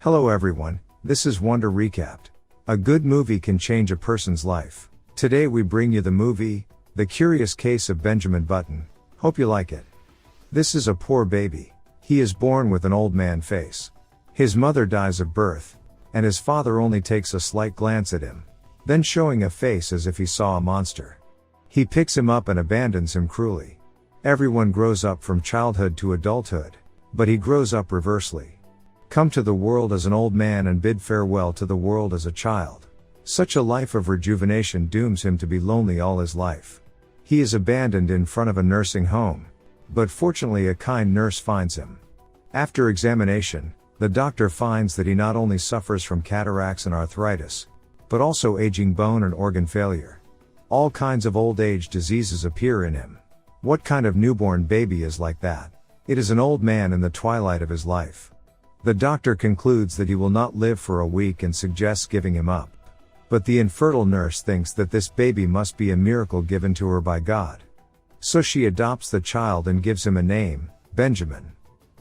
Hello everyone, this is Wonder Recapped. A good movie can change a person's life. Today we bring you the movie, The Curious Case of Benjamin Button. Hope you like it. This is a poor baby. He is born with an old man face. His mother dies of birth, and his father only takes a slight glance at him, then showing a face as if he saw a monster. He picks him up and abandons him cruelly. Everyone grows up from childhood to adulthood, but he grows up reversely. Come to the world as an old man and bid farewell to the world as a child. Such a life of rejuvenation dooms him to be lonely all his life. He is abandoned in front of a nursing home, but fortunately a kind nurse finds him. After examination, the doctor finds that he not only suffers from cataracts and arthritis, but also aging bone and organ failure. All kinds of old age diseases appear in him. What kind of newborn baby is like that? It is an old man in the twilight of his life. The doctor concludes that he will not live for a week and suggests giving him up. But the infertile nurse thinks that this baby must be a miracle given to her by God. So she adopts the child and gives him a name, Benjamin.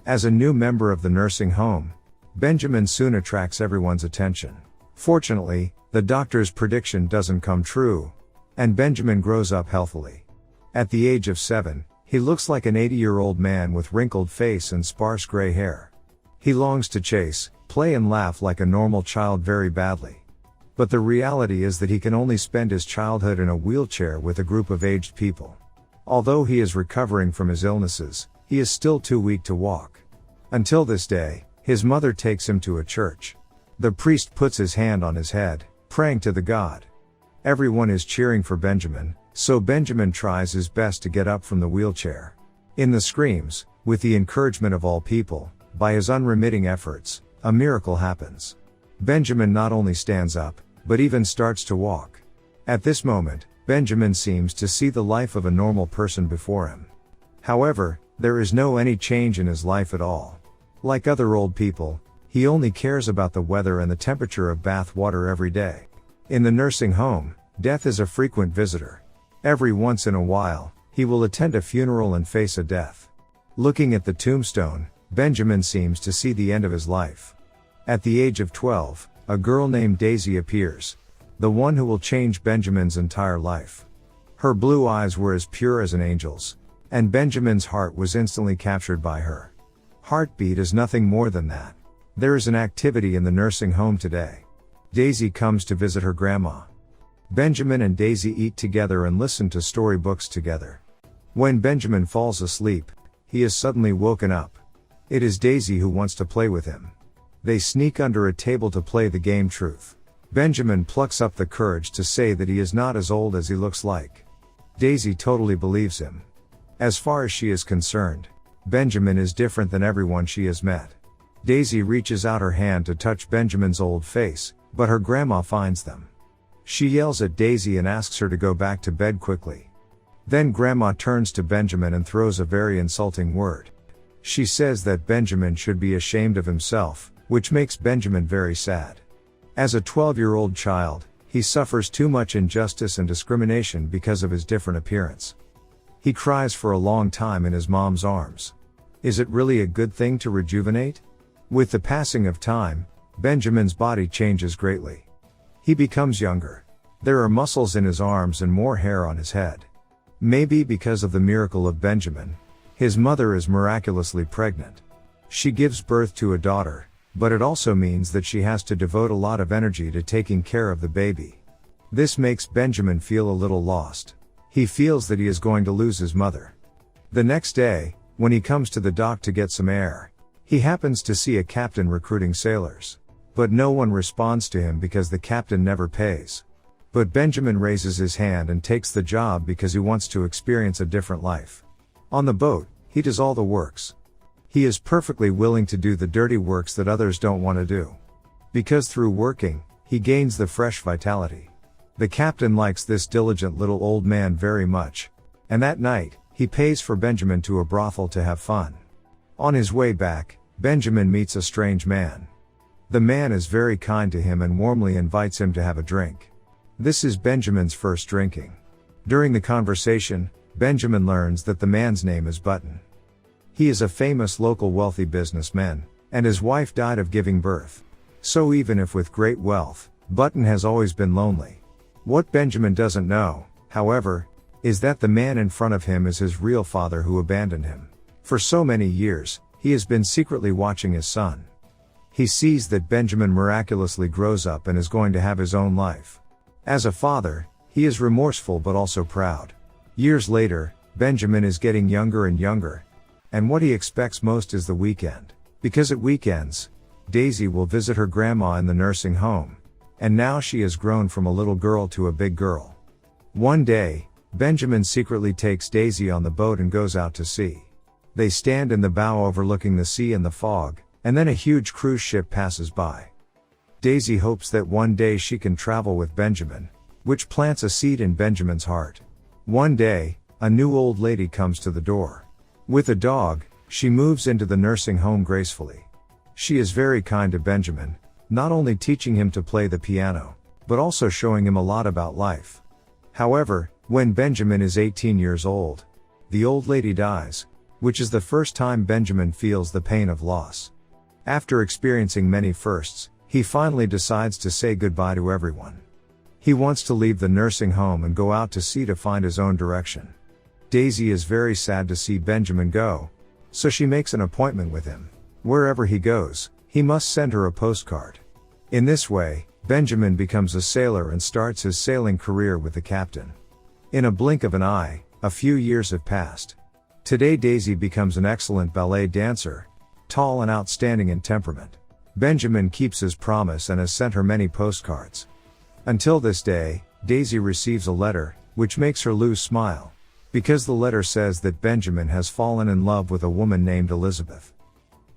As a new member of the nursing home, Benjamin soon attracts everyone's attention. Fortunately, the doctor's prediction doesn't come true, and Benjamin grows up healthily. At the age of 7, he looks like an 80-year-old man with wrinkled face and sparse gray hair. He longs to chase, play and laugh like a normal child very badly. But the reality is that he can only spend his childhood in a wheelchair with a group of aged people. Although he is recovering from his illnesses, he is still too weak to walk. Until this day, his mother takes him to a church. The priest puts his hand on his head, praying to the God. Everyone is cheering for Benjamin, so Benjamin tries his best to get up from the wheelchair. In the screams, with the encouragement of all people, by his unremitting efforts, a miracle happens. Benjamin not only stands up, but even starts to walk. At this moment, Benjamin seems to see the life of a normal person before him. However, there is no any change in his life at all. Like other old people, he only cares about the weather and the temperature of bath water every day. In the nursing home, death is a frequent visitor. Every once in a while, he will attend a funeral and face a death. Looking at the tombstone, Benjamin seems to see the end of his life. At the age of 12, a girl named Daisy appears, the one who will change Benjamin's entire life. Her blue eyes were as pure as an angel's, and Benjamin's heart was instantly captured by her. Heartbeat is nothing more than that. There is an activity in the nursing home today. Daisy comes to visit her grandma. Benjamin and Daisy eat together and listen to storybooks together. When Benjamin falls asleep, he is suddenly woken up. It is Daisy who wants to play with him. They sneak under a table to play the game Truth. Benjamin plucks up the courage to say that he is not as old as he looks like. Daisy totally believes him. As far as she is concerned, Benjamin is different than everyone she has met. Daisy reaches out her hand to touch Benjamin's old face, but her grandma finds them. She yells at Daisy and asks her to go back to bed quickly. Then Grandma turns to Benjamin and throws a very insulting word. She says that Benjamin should be ashamed of himself, which makes Benjamin very sad. As a 12-year-old child, he suffers too much injustice and discrimination because of his different appearance. He cries for a long time in his mom's arms. Is it really a good thing to rejuvenate? With the passing of time, Benjamin's body changes greatly. He becomes younger. There are muscles in his arms and more hair on his head. Maybe because of the miracle of Benjamin, his mother is miraculously pregnant. She gives birth to a daughter, but it also means that she has to devote a lot of energy to taking care of the baby. This makes Benjamin feel a little lost. He feels that he is going to lose his mother. The next day, when he comes to the dock to get some air, he happens to see a captain recruiting sailors. But no one responds to him because the captain never pays. But Benjamin raises his hand and takes the job because he wants to experience a different life. On the boat, he does all the works. He is perfectly willing to do the dirty works that others don't want to do. Because through working, he gains the fresh vitality. The captain likes this diligent little old man very much, and that night, he pays for Benjamin to a brothel to have fun. On his way back, Benjamin meets a strange man. The man is very kind to him and warmly invites him to have a drink. This is Benjamin's first drinking. During the conversation, Benjamin learns that the man's name is Button. He is a famous local wealthy businessman, and his wife died of giving birth. So even if with great wealth, Button has always been lonely. What Benjamin doesn't know, however, is that the man in front of him is his real father who abandoned him. For so many years, he has been secretly watching his son. He sees that Benjamin miraculously grows up and is going to have his own life. As a father, he is remorseful but also proud. Years later, Benjamin is getting younger and younger, and what he expects most is the weekend. Because at weekends, Daisy will visit her grandma in the nursing home, and now she has grown from a little girl to a big girl. One day, Benjamin secretly takes Daisy on the boat and goes out to sea. They stand in the bow overlooking the sea and the fog, and then a huge cruise ship passes by. Daisy hopes that one day she can travel with Benjamin, which plants a seed in Benjamin's heart. One day, a new old lady comes to the door. With a dog, she moves into the nursing home gracefully. She is very kind to Benjamin, not only teaching him to play the piano, but also showing him a lot about life. However, when Benjamin is 18 years old, the old lady dies, which is the first time Benjamin feels the pain of loss. After experiencing many firsts, he finally decides to say goodbye to everyone. He wants to leave the nursing home and go out to sea to find his own direction. Daisy is very sad to see Benjamin go, so she makes an appointment with him. Wherever he goes, he must send her a postcard. In this way, Benjamin becomes a sailor and starts his sailing career with the captain. In a blink of an eye, a few years have passed. Today Daisy becomes an excellent ballet dancer, tall and outstanding in temperament. Benjamin keeps his promise and has sent her many postcards. Until this day, Daisy receives a letter, which makes her lose smile. Because the letter says that Benjamin has fallen in love with a woman named Elizabeth.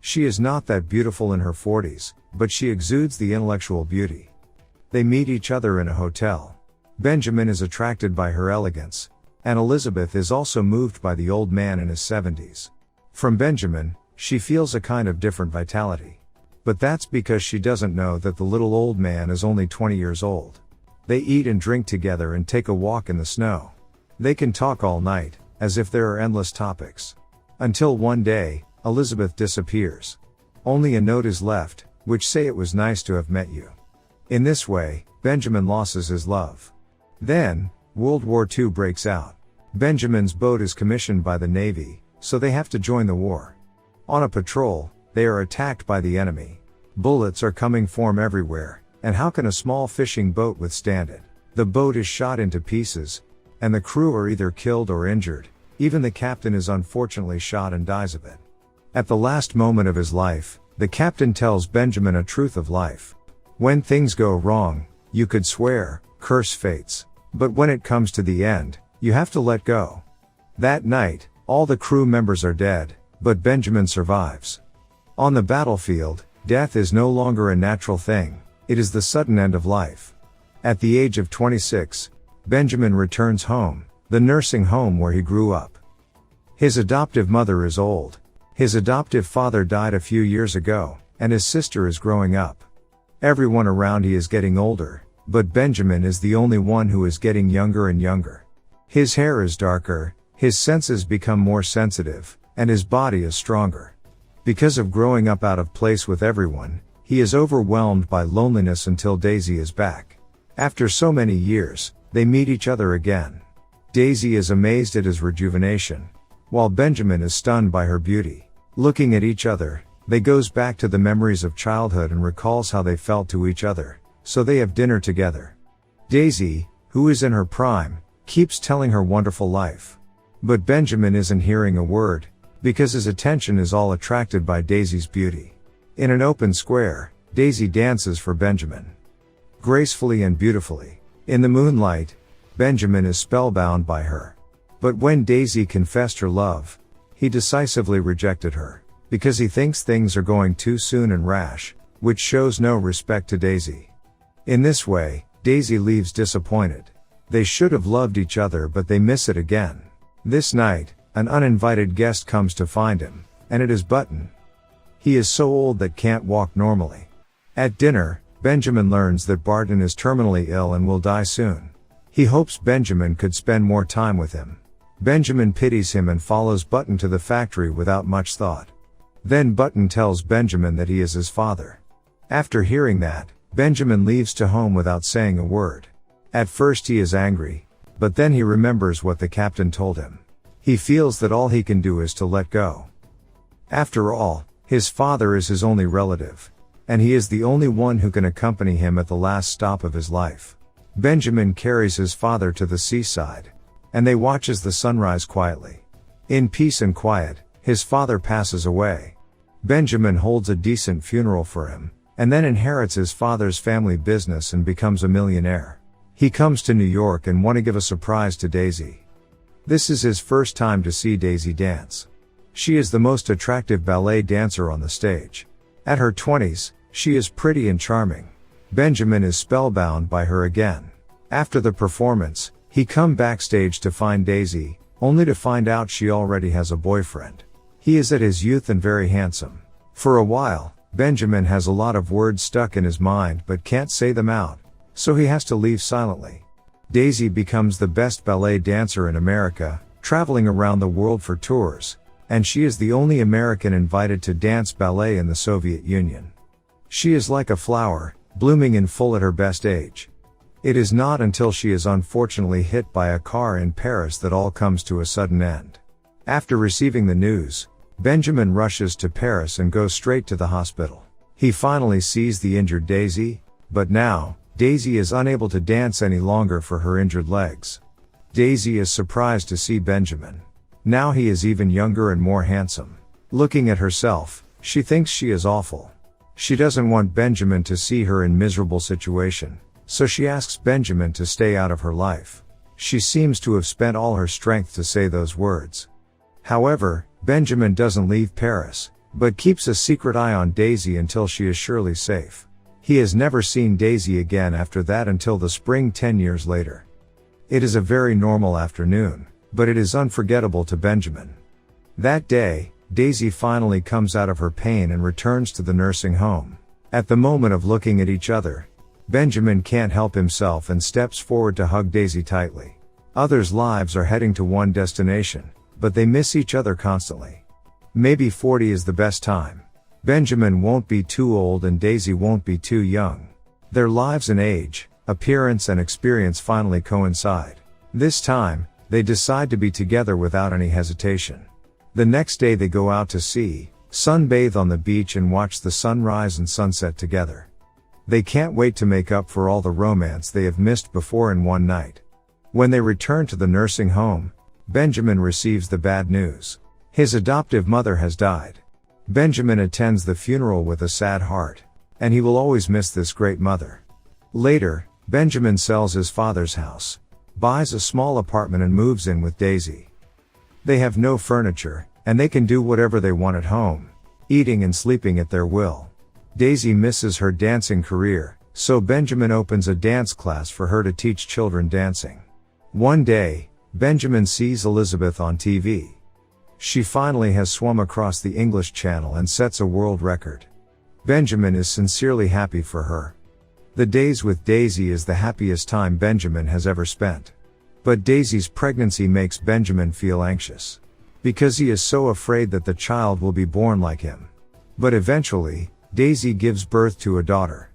She is not that beautiful in her 40s, but she exudes the intellectual beauty. They meet each other in a hotel. Benjamin is attracted by her elegance, and Elizabeth is also moved by the old man in his 70s. From Benjamin, she feels a kind of different vitality. But that's because she doesn't know that the little old man is only 20 years old. They eat and drink together and take a walk in the snow. They can talk all night, as if there are endless topics. Until one day, Elizabeth disappears. Only a note is left, which say it was nice to have met you. In this way, Benjamin loses his love. Then, World War II breaks out. Benjamin's boat is commissioned by the Navy, so they have to join the war. On a patrol, they are attacked by the enemy. Bullets are coming from everywhere, and how can a small fishing boat withstand it? The boat is shot into pieces, and the crew are either killed or injured. Even the captain is unfortunately shot and dies of it. At the last moment of his life, the captain tells Benjamin a truth of life. When things go wrong, you could swear, curse fates. But when it comes to the end, you have to let go. That night, all the crew members are dead, but Benjamin survives. On the battlefield, death is no longer a natural thing, it is the sudden end of life. At the age of 26, Benjamin returns home, the nursing home where he grew up. His adoptive mother is old. His adoptive father died a few years ago, and his sister is growing up. Everyone around he is getting older, but Benjamin is the only one who is getting younger and younger. His hair is darker, his senses become more sensitive, and his body is stronger. Because of growing up out of place with everyone, he is overwhelmed by loneliness until Daisy is back. After so many years, they meet each other again. Daisy is amazed at his rejuvenation, while Benjamin is stunned by her beauty. Looking at each other, they goes back to the memories of childhood and recalls how they felt to each other, so they have dinner together. Daisy, who is in her prime, keeps telling her wonderful life. But Benjamin isn't hearing a word, because his attention is all attracted by Daisy's beauty. In an open square, Daisy dances for Benjamin. Gracefully and beautifully. In the moonlight, Benjamin is spellbound by her. But when Daisy confessed her love, he decisively rejected her, because he thinks things are going too soon and rash, which shows no respect to Daisy. In this way, Daisy leaves disappointed. They should have loved each other, but they miss it again. This night, an uninvited guest comes to find him, and it is Button. He is so old that can't walk normally. At dinner, Benjamin learns that Barton is terminally ill and will die soon. He hopes Benjamin could spend more time with him. Benjamin pities him and follows Button to the factory without much thought. Then Button tells Benjamin that he is his father. After hearing that, Benjamin leaves to home without saying a word. At first he is angry, but then he remembers what the captain told him. He feels that all he can do is to let go. After all, his father is his only relative, and he is the only one who can accompany him at the last stop of his life. Benjamin carries his father to the seaside, and they watch as the sunrise quietly. In peace and quiet, his father passes away. Benjamin holds a decent funeral for him, and then inherits his father's family business and becomes a millionaire. He comes to New York and wants to give a surprise to Daisy. This is his first time to see Daisy dance. She is the most attractive ballet dancer on the stage. At her 20s, she is pretty and charming. Benjamin is spellbound by her again. After the performance, he comes backstage to find Daisy, only to find out she already has a boyfriend. He is at his youth and very handsome. For a while, Benjamin has a lot of words stuck in his mind but can't say them out, so he has to leave silently. Daisy becomes the best ballet dancer in America, traveling around the world for tours, and she is the only American invited to dance ballet in the Soviet Union. She is like a flower, blooming in full at her best age. It is not until she is unfortunately hit by a car in Paris that all comes to a sudden end. After receiving the news, Benjamin rushes to Paris and goes straight to the hospital. He finally sees the injured Daisy, but now, Daisy is unable to dance any longer for her injured legs. Daisy is surprised to see Benjamin. Now he is even younger and more handsome. Looking at herself, she thinks she is awful. She doesn't want Benjamin to see her in miserable situation, so she asks Benjamin to stay out of her life. She seems to have spent all her strength to say those words. However, Benjamin doesn't leave Paris, but keeps a secret eye on Daisy until she is surely safe. He has never seen Daisy again after that until the spring 10 years later. It is a very normal afternoon, but it is unforgettable to Benjamin. That day, Daisy finally comes out of her pain and returns to the nursing home. At the moment of looking at each other, Benjamin can't help himself and steps forward to hug Daisy tightly. Others' lives are heading to one destination, but they miss each other constantly. Maybe 40 is the best time. Benjamin won't be too old and Daisy won't be too young. Their lives and age, appearance and experience finally coincide. This time, they decide to be together without any hesitation. The next day they go out to sea, sunbathe on the beach and watch the sunrise and sunset together. They can't wait to make up for all the romance they have missed before in one night. When they return to the nursing home, Benjamin receives the bad news. His adoptive mother has died. Benjamin attends the funeral with a sad heart, and he will always miss this great mother. Later, Benjamin sells his father's house, buys a small apartment and moves in with Daisy. They have no furniture, and they can do whatever they want at home, eating and sleeping at their will. Daisy misses her dancing career, so Benjamin opens a dance class for her to teach children dancing. One day, Benjamin sees Elizabeth on TV. She finally has swum across the English Channel and sets a world record. Benjamin is sincerely happy for her. The days with Daisy is the happiest time Benjamin has ever spent. But Daisy's pregnancy makes Benjamin feel anxious, because he is so afraid that the child will be born like him. But eventually, Daisy gives birth to a daughter.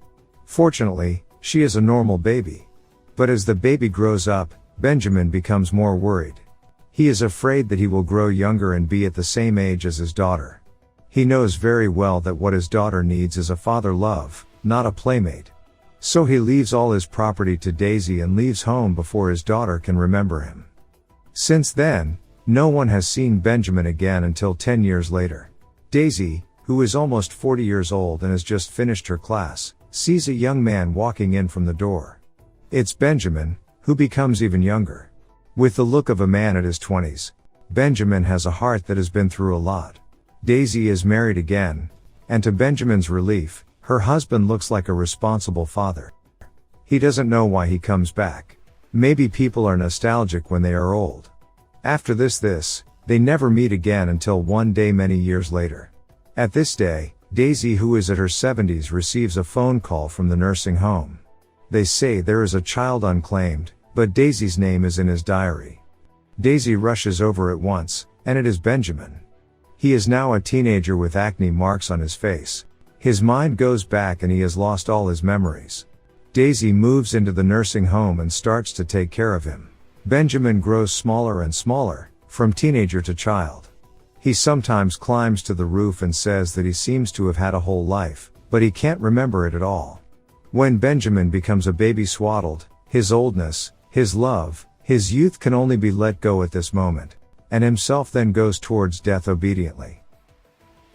Fortunately, she is a normal baby. But as the baby grows up, Benjamin becomes more worried. He is afraid that he will grow younger and be at the same age as his daughter. He knows very well that what his daughter needs is a father love, not a playmate. So he leaves all his property to Daisy and leaves home before his daughter can remember him. Since then, no one has seen Benjamin again until 10 years later. Daisy, who is almost 40 years old and has just finished her class, sees a young man walking in from the door. It's Benjamin, who becomes even younger. With the look of a man at his 20s, Benjamin has a heart that has been through a lot. Daisy is married again, and to Benjamin's relief, her husband looks like a responsible father. He doesn't know why he comes back. Maybe people are nostalgic when they are old. After this, they never meet again until one day many years later. At this day, Daisy, who is at her 70s, receives a phone call from the nursing home. They say there is a child unclaimed, but Daisy's name is in his diary. Daisy rushes over at once, and it is Benjamin. He is now a teenager with acne marks on his face. His mind goes back and he has lost all his memories. Daisy moves into the nursing home and starts to take care of him. Benjamin grows smaller and smaller, from teenager to child. He sometimes climbs to the roof and says that he seems to have had a whole life, but he can't remember it at all. When Benjamin becomes a baby swaddled, his oldness, his love, his youth can only be let go at this moment, and himself then goes towards death obediently.